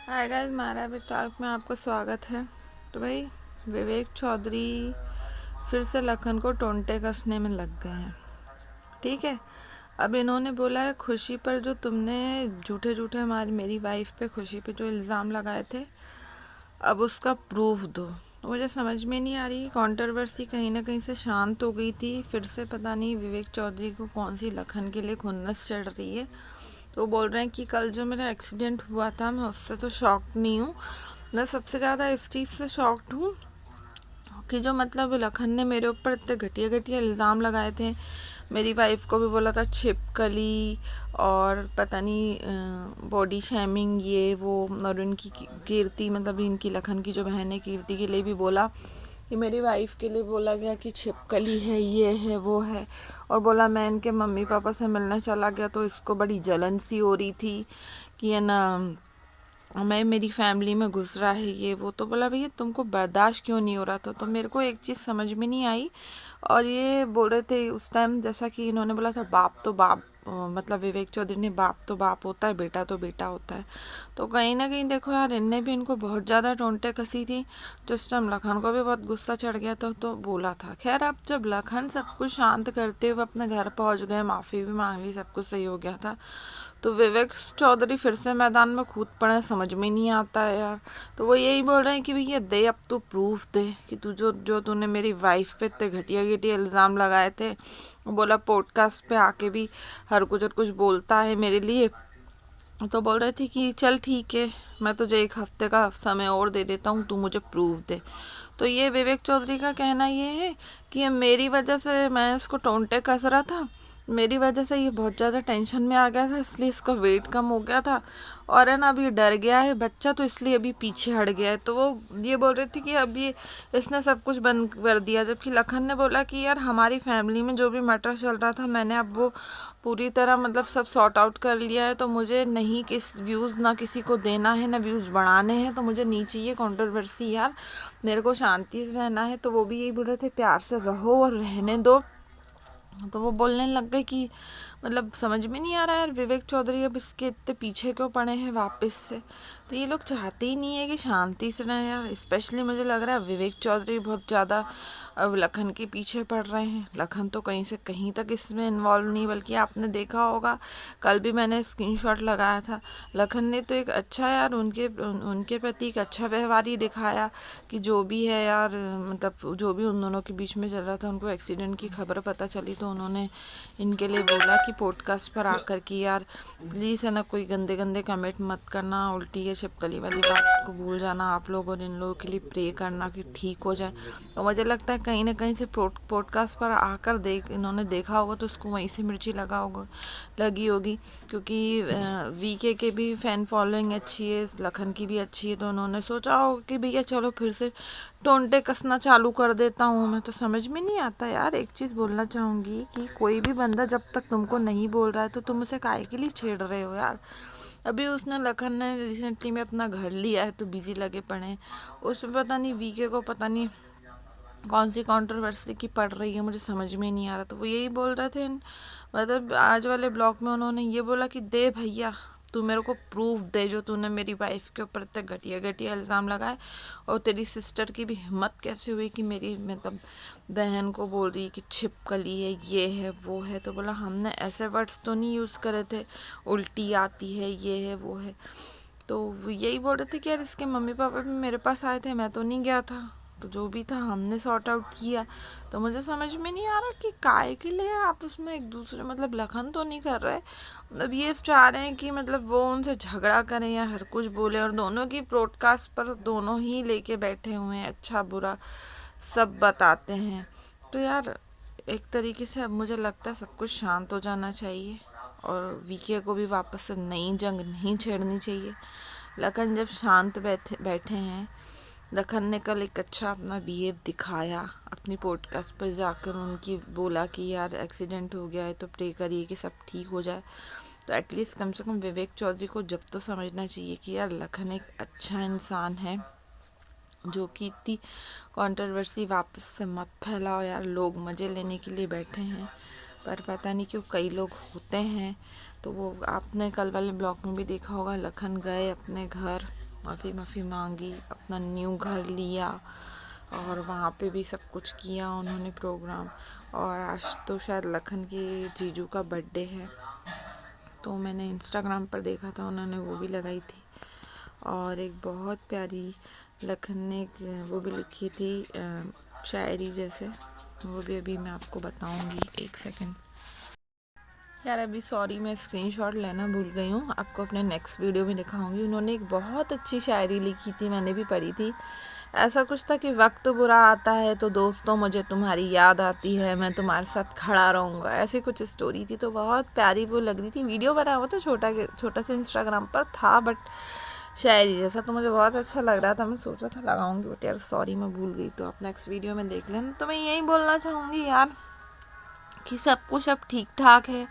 Hi guys, मारा talk में आपका स्वागत है। तो भाई, विवेक चौधरी फिर से लखन को टोंटे कसने में लग गए हैं। ठीक है, अब इन्होंने बोला है खुशी पर जो तुमने झूठे झूठे हमारी मेरी वाइफ पे खुशी पे जो इल्ज़ाम लगाए थे, अब उसका प्रूफ दो। तो मुझे समझ में नहीं आ रही, कंट्रोवर्सी कहीं ना कहीं से शांत हो गई थी, फिर से पता नहीं विवेक चौधरी को कौन सी लखन के लिए खुन्नस चढ़ रही है। तो बोल रहे हैं कि कल जो मेरा एक्सीडेंट हुआ था मैं उससे तो शॉक्ड नहीं हूँ, मैं सबसे ज़्यादा इस चीज़ से शॉक्ड हूँ कि जो मतलब लखन ने मेरे ऊपर इतने घटिया घटिया इल्ज़ाम लगाए थे। मेरी वाइफ को भी बोला था छिपकली और पता नहीं बॉडी शेमिंग ये वो, और उनकी कीर्ति मतलब इनकी लखन की जो बहन है कीर्ति के लिए भी बोला कि मेरी वाइफ के लिए बोला गया कि छिपकली है, ये है वो है। और बोला मैं इनके मम्मी पापा से मिलने चला गया तो इसको बड़ी जलन सी हो रही थी कि है ना मैं मेरी फैमिली में घुस रहा है ये वो। तो बोला भैया तुमको बर्दाश्त क्यों नहीं हो रहा था। तो मेरे को एक चीज़ समझ में नहीं आई। और ये बोल रहे थे उस टाइम, जैसा कि इन्होंने बोला था बाप तो बाप, मतलब विवेक चौधरी ने बाप तो बाप होता है, बेटा तो बेटा होता है। तो कहीं ना कहीं देखो यार, इनने भी इनको बहुत ज़्यादा टोंटे कसी थी। तो इस टाइम लखन को भी बहुत गुस्सा चढ़ गया था तो बोला था। खैर, अब जब लखन सब कुछ शांत करते हुए अपने घर पहुंच गए, माफ़ी भी मांग ली, सब कुछ सही हो गया था, तो विवेक चौधरी फिर से मैदान में कूद पड़े। समझ में नहीं आता है यार। तो वो यही बोल रहे हैं कि भैया दे, अब तू प्रूफ दे कि तू जो तूने मेरी वाइफ पे इतने घटिया घटिया इल्ज़ाम लगाए थे। वो बोला पॉडकास्ट पे आके भी हर कुछ बोलता है मेरे लिए। तो बोल रहे थे कि चल ठीक है, मैं तुझे एक हफ्ते का समय और दे देता हूँ, तू मुझे प्रूफ दे। तो ये विवेक चौधरी का कहना ये है कि ये मेरी वजह से, मैं इसको टोंटे कस रहा था, मेरी वजह से ये बहुत ज़्यादा टेंशन में आ गया था, इसलिए इसका वेट कम हो गया था। और है ना, अभी डर गया है बच्चा, तो इसलिए अभी पीछे हट गया है। तो वो ये बोल रही थी कि अब ये इसने सब कुछ बंद कर दिया। जबकि लखन ने बोला कि यार हमारी फैमिली में जो भी मैटर चल रहा था मैंने अब वो पूरी तरह मतलब सब सॉर्ट आउट कर लिया है। तो मुझे नहीं किस व्यूज़ ना किसी को देना है ना व्यूज़ बढ़ाने हैं, तो मुझे नहीं चाहिए कंट्रोवर्सी यार, मेरे को शांति से रहना है। तो वो भी यही बोल रहे थे प्यार से रहो और रहने दो। तो वो बोलने लग गए कि मतलब समझ में नहीं आ रहा है यार, विवेक चौधरी अब इसके इतने पीछे क्यों पड़े हैं वापस से। तो ये लोग चाहते ही नहीं है कि शांति से रहें यार। स्पेशली मुझे लग रहा है विवेक चौधरी बहुत ज़्यादा अब लखन के पीछे पड़ रहे हैं। लखन तो कहीं से कहीं तक इसमें इन्वॉल्व नहीं, बल्कि आपने देखा होगा कल भी मैंने स्क्रीनशॉट लगाया था, लखन ने तो एक अच्छा यार उनके प्रति एक अच्छा व्यवहार ही दिखाया कि जो भी है यार, मतलब जो भी उन दोनों के बीच में चल रहा था, उनको एक्सीडेंट की खबर पता चली तो उन्होंने इनके लिए बोला कि पॉडकास्ट पर आकर कि यार प्लीज़ है ना, कोई गंदे गंदे कमेंट मत करना, उल्टी है छिपकली वाली बात को भूल जाना आप लोग, और इन लोगों के लिए प्रे करना कि ठीक हो जाए। तो मुझे लगता है कहीं ना कहीं से पॉडकास्ट पर आकर इन्होंने देखा होगा तो उसको वहीं से मिर्ची लगी होगी। क्योंकि वीके के भी फैन फॉलोइंग अच्छी है, लखन की भी अच्छी है, तो उन्होंने सोचा होगा कि भैया चलो फिर से टोंटे कसना चालू कर देता हूँ मैं। तो समझ में नहीं आता यार। एक चीज़ बोलना चाहूँगी कि कोई भी बंदा जब तक तुमको नहीं बोल रहा है तो तुम उसे काहे के लिए छेड़ रहे हो यार। अभी उसने लखन ने रिसेंटली में अपना घर लिया है तो बिजी लगे पड़े हैं उसमें, पता नहीं वीके को पता नहीं कौन सी कंट्रोवर्सी की पड़ रही है, मुझे समझ में नहीं आ रहा। तो वो यही बोल रहे थे, मतलब आज वाले ब्लॉग में उन्होंने ये बोला कि दे भैया, तू मेरे को प्रूफ दे जो तूने मेरी वाइफ के ऊपर इतने घटिया घटिया इल्ज़ाम लगाए। और तेरी सिस्टर की भी हिम्मत कैसे हुई कि मेरी मतलब बहन को बोल रही है कि छिपकली है, ये है वो है। तो बोला हमने ऐसे वर्ड्स तो नहीं यूज़ करे थे, उल्टी आती है, ये है वो है। तो वो यही बोल रहे थे कि यार इसके मम्मी पापा भी मेरे पास आए थे, मैं तो नहीं गया था, तो जो भी था हमने सॉर्ट आउट किया। तो मुझे समझ में नहीं आ रहा कि काय के लिए आप उसमें एक दूसरे, मतलब लखन तो नहीं कर रहे, मतलब ये चाह रहे हैं कि मतलब वो उनसे झगड़ा करें या हर कुछ बोले, और दोनों की ब्रॉडकास्ट पर दोनों ही लेके बैठे हुए हैं, अच्छा बुरा सब बताते हैं। तो यार एक तरीके से अब मुझे लगता है सब कुछ शांत हो जाना चाहिए और वीके को भी वापस से नई जंग नहीं छेड़नी चाहिए। लखन जब शांत बैठे बैठे हैं, लखन ने कल एक अच्छा अपना बिहेव दिखाया, अपनी पॉडकास्ट पर जाकर उनकी बोला कि यार एक्सीडेंट हो गया है तो प्रे करिए कि सब ठीक हो जाए। तो एटलीस्ट कम से कम विवेक चौधरी को जब तो समझना चाहिए कि यार लखन एक अच्छा इंसान है, जो कि इतनी कंट्रोवर्सी वापस से मत फैलाओ यार, लोग मज़े लेने के लिए बैठे हैं। पर पता नहीं क्यों कई लोग होते हैं। तो वो आपने कल वाले ब्लॉग में भी देखा होगा, लखन गए अपने घर, माफ़ी मांगी, अपना न्यू घर लिया और वहाँ पे भी सब कुछ किया उन्होंने प्रोग्राम। और आज तो शायद लखन के जीजू का बर्थडे है, तो मैंने इंस्टाग्राम पर देखा था उन्होंने वो भी लगाई थी। और एक बहुत प्यारी लखन ने वो भी लिखी थी शायरी जैसे, वो भी अभी मैं आपको बताऊंगी, एक सेकंड यार। अभी सॉरी मैं स्क्रीनशॉट लेना भूल गई हूँ, आपको अपने नेक्स्ट वीडियो में दिखाऊंगी। उन्होंने एक बहुत अच्छी शायरी लिखी थी, मैंने भी पढ़ी थी। ऐसा कुछ था कि वक्त बुरा आता है तो दोस्तों मुझे तुम्हारी याद आती है, मैं तुम्हारे साथ खड़ा रहूँगा, ऐसी कुछ स्टोरी थी। तो बहुत प्यारी वो लग रही थी। वीडियो बना हुआ था छोटा सा इंस्टाग्राम पर था, बट शायरी जैसा तो मुझे बहुत अच्छा लग रहा था। मैं सोचा था लगाऊंगी, बट यार सॉरी मैं भूल गई। तो आप नेक्स्ट वीडियो में देख लेना। तो मैं यही बोलना चाहूँगी यार कि सब कुछ अब ठीक ठाक है।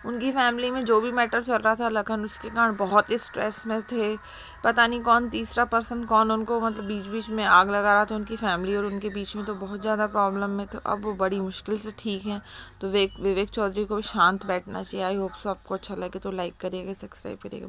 उनकी फैमिली में जो भी मैटर चल रहा था, लखन उसके कारण बहुत ही स्ट्रेस में थे। पता नहीं कौन तीसरा पर्सन कौन उनको मतलब बीच बीच में आग लगा रहा था। उनकी फैमिली और उनके बीच में तो बहुत ज़्यादा प्रॉब्लम में, तो अब वो बड़ी मुश्किल से ठीक हैं। तो विवेक चौधरी को भी शांत बैठना चाहिए। आई होप सो आपको अच्छा लगे तो लाइक करिएगा, सब्सक्राइब करिएगा।